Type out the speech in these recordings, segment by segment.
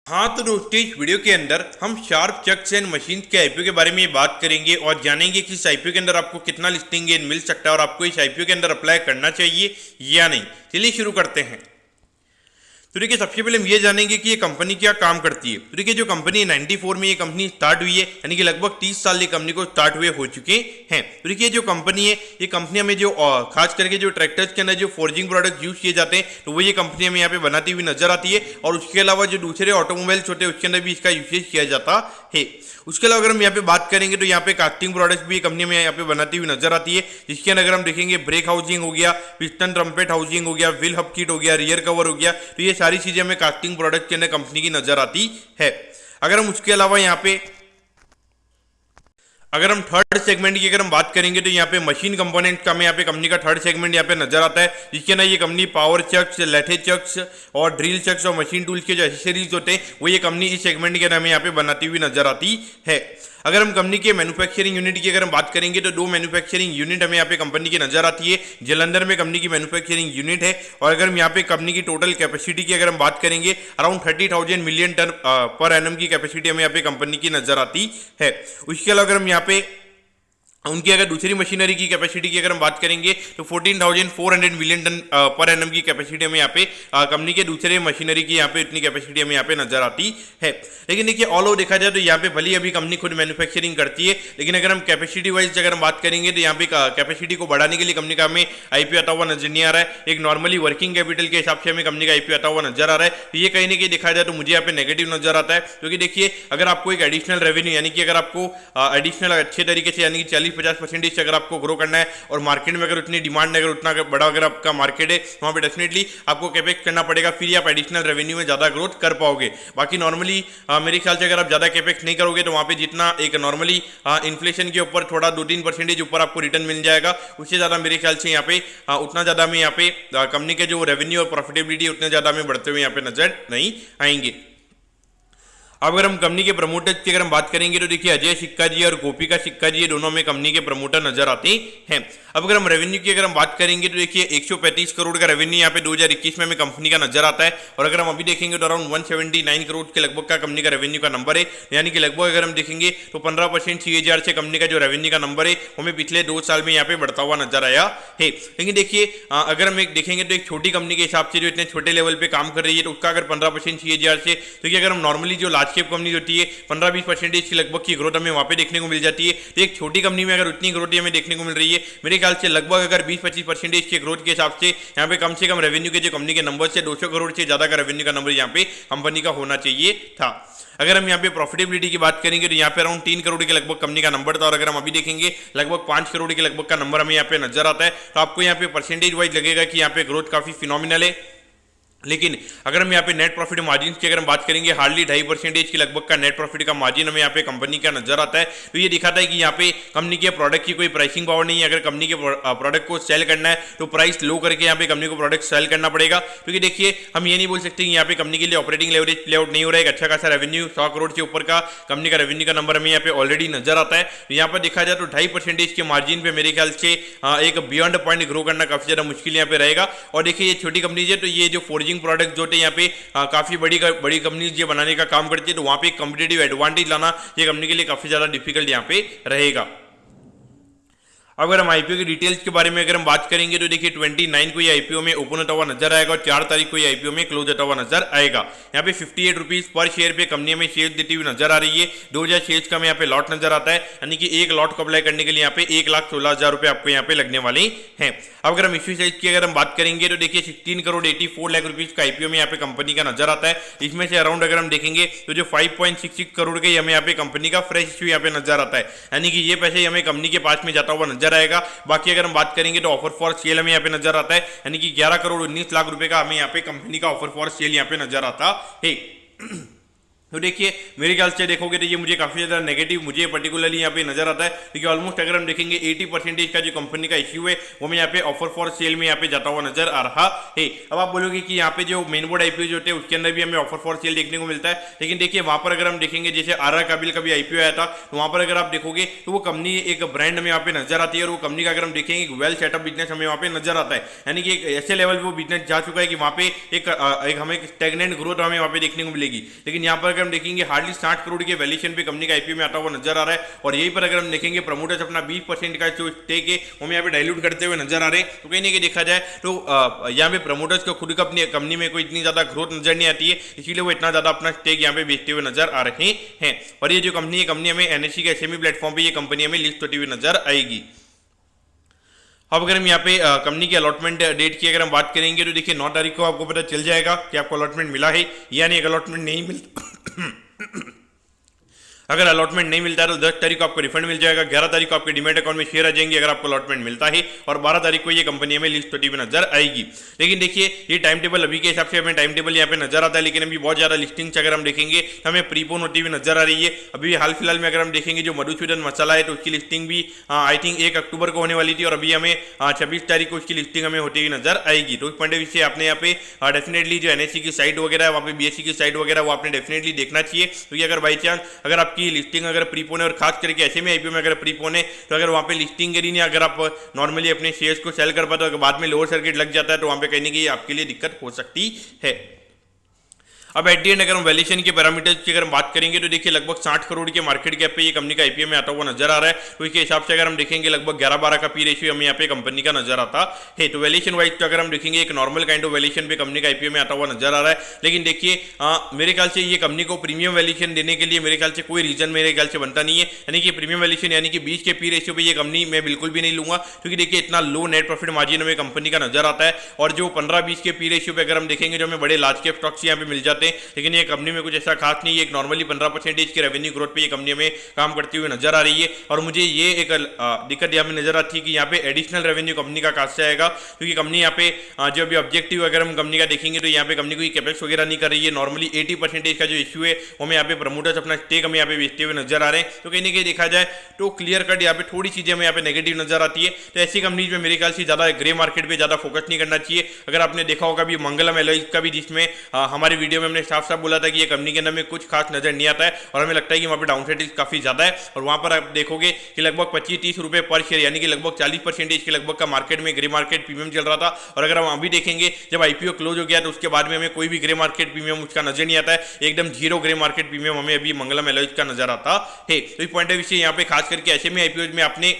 हाँ तो दोस्तों इस वीडियो के अंदर हम शार्प चक्स एंड मशीन के आईपीओ के बारे में बात करेंगे और जानेंगे कि इस आईपीओ के अंदर आपको कितना लिस्टिंग गेन मिल सकता है और आपको इस आईपीओ के अंदर अप्लाई करना चाहिए या नहीं। चलिए शुरू करते हैं। तो देखिए सबसे पहले हम ये जानेंगे कि ये कंपनी क्या काम करती है। तो देखिए जो कंपनी 94 में ये कंपनी स्टार्ट हुई है, यानी कि लगभग 30 साल ये कंपनी को स्टार्ट हुए हो चुके हैं। तो देखिए जो कंपनी है ये कंपनी में जो खास करके जो ट्रैक्टर्स के अंदर जो फोर्जिंग प्रोडक्ट यूज किए जाते हैं तो वो ये कंपनी हमें यहाँ पे बनाती हुई नजर आती है। और उसके अलावा जो दूसरे ऑटोमोबाइल्स होते हैं उसके अंदर भी इसका यूसेज किया जाता है। उसके अलावा अगर हम यहाँ पे बात करेंगे तो यहाँ पे कास्टिंग प्रोडक्ट्स भी कंपनी में यहाँ पे बनाती हुई नजर आती है, जिसके अंदर अगर हम देखेंगे ब्रेक हाउसिंग हो गया, पिस्टन ट्रम्पेट हाउसिंग हो गया, व्हील हब किट हो गया, रियर कवर हो गया, तो ये सारी चीजें हमें कास्टिंग प्रोडक्ट के अंदर कंपनी की नजर आती है। अगर हम उसके अलावा यहाँ पे अगर हम थर्ड सेगमेंट की अगर हम बात करेंगे तो यहाँ पे मशीन कंपोनेंट का हमें यहाँ पे कंपनी का थर्ड सेगमेंट यहाँ पे नजर आता है, जिसके अंदर ये कंपनी पावर चक्स, लेथे चक्स और ड्रिल चक्स और मशीन टूल्स के जो एसेसरीज होते हैं वो ये कंपनी इस सेगमेंट के अंदर हमें यहाँ पे बनाती हुई नजर आती है। अगर हम कंपनी के मैन्युफैक्चरिंग यूनिट की अगर हम बात करेंगे तो दो मैन्युफैक्चरिंग यूनिट हमें यहाँ पे कंपनी की नजर आती है। जलंधर में कंपनी की मैन्युफैक्चरिंग यूनिट है। और अगर हम यहाँ पे कंपनी की टोटल कैपेसिटी की अगर हम बात करेंगे around 30,000 million ton per annum की कैपेसिटी हमें यहाँ पे कंपनी की नजर आती है। उसके अलावा अगर हम यहाँ पे उनकी अगर दूसरी मशीनरी की कैपेसिटी की अगर हम बात करेंगे तो 14,400 मिलियन टन पर एनम की कैपेसिटी हमें यहाँ पे कंपनी के दूसरे मशीनरी की यहाँ पे इतनी कैपेसिटी हमें यहाँ पे नजर आती है। लेकिन देखिए ऑल ओवर देखा जाए तो यहाँ पे भले ही अभी कंपनी खुद मैन्युफैक्चरिंग करती है, लेकिन अगर हम कैपेसिटी वाइज अगर हम बात करेंगे तो यहाँ पे कैपेसिटी को बढ़ाने के लिए कंपनी का हमें आईपीओ आता हुआ नजर नहीं आ रहा है। एक नॉर्मली वर्किंग कैपिटल के हिसाब से हमें कंपनी का आईपीओ आता हुआ नजर आ रहा है। तो ये कहीं ना कहीं देखा जाए तो मुझे यहाँ पे नेगेटिव नजर आता है, क्योंकि देखिए अगर आपको एक एडिशनल रेवेन्यू यानी कि अगर आपको एडिशनल अच्छे तरीके से यानी कि 40-50% अगर आपको ग्रो करना है और मार्केट में अगर उतनी डिमांड अगर उतना बड़ा अगर आपका मार्केट है वहां पे डेफिनेटली आपको कैपेक्स करना पड़ेगा, फिर आप एडिशनल रेवेन्यू में ज्यादा ग्रोथ कर पाओगे। बाकी नॉर्मली मेरे ख्याल से अगर आप ज्यादा कैपेक्स नहीं करोगे तो वहां पे जितना एक नॉर्मली इन्फ्लेशन के ऊपर थोड़ा 2-3% ऊपर आपको रिटर्न मिल जाएगा, उससे ज्यादा मेरे ख्याल से यहाँ पे उतना ज्यादा हमें यहाँ पे कंपनी के जो रेवेन्यू और प्रॉफिटेबिलिटी उतने ज्यादा हमें बढ़ते हुए यहाँ पे नजर नहीं आएंगे। अब अगर हम कंपनी के प्रमोटर्स की अगर हम बात करेंगे तो देखिए अजय सिक्का जी और गोपिका सिक्का जी ये दोनों में कंपनी के प्रमोटर नजर आते हैं। अब अगर हम रेवेन्यू की अगर हम बात करेंगे तो देखिए 135 करोड़ का रेवेन्यू यहाँ पे 2021 में हमें कंपनी का नजर आता है। और अगर हम अभी देखेंगे तो अराउंड 179 करोड़ के लगभग का कंपनी का रेवेन्यू का नंबर है, यानी कि लगभग अगर हम देखेंगे तो 15% CAGR से कंपनी का जो रेवेन्यू का नंबर है वो हमें पिछले 2 साल में यहाँ पे बढ़ता हुआ नजर आया है। लेकिन देखिए अगर हम एक देखेंगे तो एक छोटी कंपनी के हिसाब से जो इतने छोटे लेवल पे काम कर रही है तो उसका अगर 15% CAGR से, तो अगर हम नॉर्मली जो लार्ज कैप कंपनी होती है 15-20% की लगभग की ग्रोथ हमें वहां पे देखने को मिल जाती है। तो एक छोटी कंपनी में अगर उतनी ग्रोथ हमें देखने को मिल रही है, मेरे ख्याल से लगभग अगर 20-25% की ग्रोथ के हिसाब से यहाँ पे कम से कम रेवेन्यू के जो कंपनी के नंबर से 200 करोड़ से ज्यादा का रेवेन्यू का नंबर यहाँ पे कंपनी का होना चाहिए था। अगर हम यहाँ पे प्रॉफिटेबिलिटी की बात करेंगे तो यहाँ पे अराउंड 3 करोड़ के लगभग कंपनी का नंबर था, और अगर हम अभी देखेंगे लगभग 5 करोड़ के लगभग का नंबर हमें यहाँ पे नजर आता है। तो आपको यहाँ पे परसेंटेज वाइज लगेगा कि यहाँ पे ग्रोथ काफी फिनोमिनल है। लेकिन अगर हम यहाँ पे नेट प्रॉफिट मार्जिन की अगर हम बात करेंगे हार्डली 2.5% की लगभग का नेट प्रॉफिट का मार्जिन हमें यहाँ पे कंपनी का नजर आता है। तो ये दिखाता है कि यहाँ पे कंपनी के प्रोडक्ट की कोई प्राइसिंग पावर नहीं है। अगर कंपनी के प्रोडक्ट को सेल करना है तो प्राइस लो करके यहाँ पे कंपनी को प्रोडक्ट सेल करना पड़ेगा, क्योंकि देखिए हम ये नहीं बोल सकते कि यहाँ पे कंपनी के लिए ऑपरेटिंग लेवरेज प्ले आउट नहीं हो रहा है। एक अच्छा खासा रेवेन्यू 100 करोड़ से ऊपर का कंपनी का रेवेन्यू का नंबर हमें यहाँ पे ऑलरेडी नजर आता है। यहाँ पर देखा जाए तो 2.5% के मार्जिन पे मेरे ख्याल से एक बियॉन्ड पॉइंट ग्रो करना काफी ज्यादा मुश्किल यहाँ पे रहेगा। और देखिए ये छोटी कंपनी है तो ये जो फोर्जिंग प्रोडक्ट जो यहाँ पे काफी बड़ी कंपनी ये बनाने का काम करती है, तो वहां पे एक कॉम्पिटिटिव एडवांटेज लाना ये कंपनी के लिए काफी ज्यादा डिफिकल्ट यहाँ पे रहेगा। अगर हम आईपीओ की डिटेल्स के बारे में अगर हम बात करेंगे तो देखिए 29 को ये आईपीओ में ओपन होता हुआ नजर आएगा और 4 तारीख को ये आईपीओ में क्लोज होता हुआ नजर आएगा। यहाँ पे 58 रुपीज पर शेयर पे कंपनी में शेयर देती हुई नजर आ रही है। 2000 शेयर्स का यहाँ पे लॉट नजर आता है, यानी कि एक लॉट को अप्लाई करने के लिए यहाँ पे 1,16,000 रुपए आपको यहाँ पे लगने वाले हैं। अब अगर हम इश्यू साइज की अगर हम बात करेंगे तो देखिए 16 करोड़ 84 लाख रुपीज का आईपीओ में यहाँ पे कंपनी का नजर आता है। इसमें से अराउंड अगर हम देखेंगे तो जो 5.66 करोड़ के हमें यहाँ पे कंपनी का फ्रेश इश्यू यहाँ पे नजर आता है, यानी कि ये पैसे हमें कंपनी के पास में जाता हुआ नजर आएगा। बाकी अगर हम बात करेंगे तो ऑफर फॉर सेल हमें यहाँ पे नजर आता है, यानी कि 11 करोड़ 19 लाख रुपए का हमें यहाँ पे कंपनी का ऑफर फॉर सेल यहाँ पे नजर आता है। तो देखिए मेरे ख्याल से देखोगे तो ये मुझे काफ़ी ज़्यादा नेगेटिव मुझे पर्टिकुलरली यहाँ पे नजर आता है, क्योंकि ऑलमोस्ट अगर हम देखेंगे 80% का जो कंपनी का इश्यू है वो मैं यहाँ पे ऑफर फॉर सेल में यहाँ पे जाता हुआ नजर आ रहा है। अब आप बोलोगे कि यहाँ पे जो मेन बोर्ड आईपीओ जो होते हैं उसके अंदर भी हमें ऑफर फॉर सेल देखने को मिलता है, लेकिन देखिए वहाँ पर अगर हम देखेंगे जैसे आर काबिल का भी आईपीओ आया था, तो वहाँ पर अगर आप देखोगे तो वो कंपनी एक ब्रांड हमें यहाँ पे नजर आती है, और वो कंपनी का अगर हम देखेंगे एक वेल सेटअप बिजनेस हमें वहाँ पे नजर आता है, यानी कि एक ऐसे लेवल पे वो बिजनेस जा चुका है कि वहाँ पे एक हमें स्टेगनेंट ग्रोथ हमें वहाँ पे देखने को मिलेगी। लेकिन यहाँ पर अगर हम देखेंगे हार्डली 60 करोड़ के वैल्यूएशन पे कंपनी का आईपीओ में आता हुआ नजर आ रहा है, और यहीं पर अगर हम देखेंगे प्रमोटर्स अपना 20% का जो स्टेक है वो यहाँ पे डाइल्यूट करते हुए नजर आ रहे हैं। तो कहीं ना कहीं देखा जाए तो यहाँ पे प्रमोटर्स को खुद का अपनी कंपनी में कोई इतनी ज्यादा ग्रोथ नजर नहीं आती है, इसीलिए वो इतना ज्यादा अपना स्टेक यहाँ पे बेचते हुए नजर आ रहे हैं। और ये जो कंपनी है, कंपनी हमें एनएससी के एसएमई प्लेटफॉर्म पे ये कंपनी हमें लिस्ट होती हुई नजर आएगी। अब अगर हम यहाँ पे कंपनी की अलॉटमेंट डेट की अगर हम बात करेंगे तो देखिए 9 तारीख को आपको पता चल जाएगा कि आपको अलॉटमेंट मिला है या नहीं। अलॉटमेंट नहीं मिलता अगर अलॉटमेंट नहीं मिलता है तो 10 तारीख को आपको रिफंड मिल जाएगा, 11 तारीख को आपके डीमैट अकाउंट में शेयर आ जाएंगे अगर आपको अलॉटमेंट मिलता है, और 12 तारीख को ये कंपनी में लिस्ट होती हुई नजर आएगी। लेकिन देखिए ये टाइम टेबल अभी के हिसाब से हमें टाइम टेबल यहाँ पे नजर आता है, लेकिन अभी बहुत ज्यादा लिस्टिंग्स अगर हम देखेंगे तो हमें प्रीपोन होती हुई नजर आ रही है। अभी हाल फिलहाल में अगर हम देखेंगे जो मधुसूदन मसाला है तो उसकी लिस्टिंग भी आई थिंक 1 अक्टूबर को होने वाली थी, और अभी हमें 26 तारीख को उसकी लिस्टिंग हमें होती हुई नजर आएगी। तो इस पॉइंट ऑफ व्यू से आपने यहाँ पे डेफिनेटली जो एनएससी की साइट वगैरह है, वहाँ पे बीएससी की साइट वगैरह वो आपने डेफिनेटली देखना चाहिए, क्योंकि अगर बाई चांस अगर आपकी लिस्टिंग अगर प्रीपोन है, और खास करके ऐसे में आईपीओ में अगर प्रीपोन है, तो अगर वहाँ पे लिस्टिंग करी नहीं, अगर आप नॉर्मली अपने शेयर्स को सेल कर पाते हो, अगर बाद में लोअर सर्किट लग जाता है तो वहाँ पे कहीं ना कहीं आपके लिए दिक्कत हो सकती है। अब एट दी एंड अगर हम वैल्यूएशन के पैरामीटर्स की अगर हम बात करेंगे तो देखिए लगभग 60 करोड़ के मार्केट कैप पे ये कंपनी का आईपीओ में आता हुआ नजर आ रहा है। तो इसके हिसाब से अगर हम देखेंगे लगभग 11-12 का पी रेशियो हमें यहाँ पे कंपनी का नजर आता है। तो वैल्यूएशन वाइज तो अगर हम देखेंगे एक नॉर्मल काइंड ऑफ वैल्यूएशन पे कंपनी का आईपीओ में आता हुआ नजर आ रहा है, लेकिन देखिए मेरे ख्याल से ये कंपनी को प्रीमियम वैल्यूएशन देने के लिए मेरे ख्याल से कोई रीजन मेरे ख्याल से बनता नहीं है, यानी कि प्रीमियम वैल्यूएशन यानी कि 20 के पी रेशियो पे ये कंपनी मैं बिल्कुल भी नहीं लूंगा, क्योंकि देखिए इतना लो नेट प्रॉफिट मार्जिन हमें कंपनी का नजर आता है, और जो 15-20 के पी रेशियो पे अगर हम देखेंगे जो हमें बड़े लार्ज कैप स्टॉक्स यहाँ पे मिल जाते हैं, लेकिन ये कंपनी में कुछ ऐसा खास नहीं है। एक नॉर्मली 15% की रेवेन्यू ग्रोथ पे ये कंपनी में काम करती हुई नजर आ रही है, और मुझे ये एक दिक्कत यहाँ पे नजर आती है कि यहाँ पे एडिशनल रेवेन्यू कंपनी का कहाँ से आएगा, क्योंकि कंपनी यहाँ पे जो अभी ऑब्जेक्टिव अगर हम कंपनी का देखेंगे तो यहाँ पे कंपनी कोई कैपेक्स वगैरह नहीं कर रही है। नॉर्मली 80% का जो इश्यू है वो हमें यहाँ पे प्रमोटर्स अपना स्टेक हमें यहाँ पे बेचते हुए नजर आ रहे हैं। तो कहीं ना कहीं देखा जाए तो क्लियर कट यहाँ पे थोड़ी चीजें हमें यहाँ पे नेगेटिव नजर आती है। तो ऐसी कंपनीज में मेरे ख्याल से ज्यादा ग्रे मार्केट पे ज्यादा फोकस नहीं करना चाहिए। अगर आपने देखा होगा अभी मंगलम एलॉयज का भी, जिसमें हमारी वीडियो में हमने साफ साफ बोला था कि ये कंपनी के अंदर में कुछ खास नजर नहीं आता है, और हमें लगता है कि वहाँ पे डाउनसाइड काफी ज्यादा है, और वहाँ पर आप देखोगे कि लगभग 25-30 रुपए पर शेयर यानी कि लगभग 40% के लगभग का मार्केट में ग्रे मार्केट प्रीमियम चल रहा था। और अगर हम अभी देखेंगे जब आईपीओ क्लोज हो गया तो उसके बाद में हमें कोई भी ग्रे मार्केट प्रीमियम उसका नजर नहीं आता है, एकदम जीरो ग्रे मार्केट प्रीमियम हमें अभी मंगलम एलॉयज का नजर आता है। तो इस पॉइंट ऑफ व्यू से यहाँ पे खास करके ऐसे में आईपीओ में आपने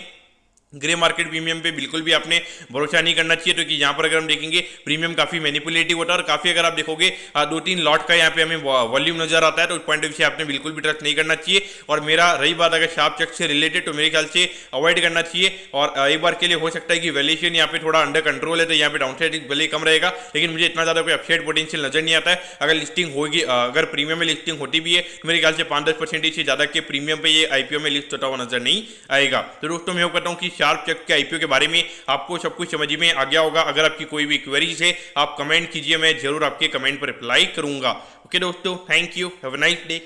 ग्रे मार्केट प्रीमियम पे बिल्कुल भी आपने भरोसा नहीं करना चाहिए, क्योंकि यहाँ पर अगर हम देखेंगे प्रीमियम काफी मैनिपुलेटिव होता है, और काफी अगर आप देखोगे 2-3 लॉट का यहाँ पे हमें वॉल्यूम नजर आता है, तो उस पॉइंट ऑफ व्यू से आपने बिल्कुल भी ट्रस्ट नहीं करना चाहिए। और मेरा रही बात अगर शार्प चेक से रिलेटेड, तो मेरे ख्याल से अवॉइड करना चाहिए, और एक बार के लिए हो सकता है कि वैल्यूएशन यहाँ पे थोड़ा अंडर कंट्रोल है, तो यहाँ पे डाउनसाइड भले कम रहेगा, लेकिन मुझे इतना ज्यादा कोई अपसाइड पोटेंशियल नजर नहीं आता है। अगर लिस्टिंग होगी, अगर प्रीमियम में लिस्टिंग होती भी है तो मेरे ख्याल से 5-10% से ज्यादा के प्रीमियम पे ये आईपीओ में लिस्ट होता हुआ नजर नहीं आएगा। तो दोस्तों मैं कहता हूँ कि शार्प चेक के आईपीओ के बारे में आपको सब कुछ समझ में आ गया होगा। अगर आपकी कोई भी क्वेरीज है आप कमेंट कीजिए, मैं जरूर आपके कमेंट पर रिप्लाई करूंगा। ओके दोस्तों, thank you, have a nice day.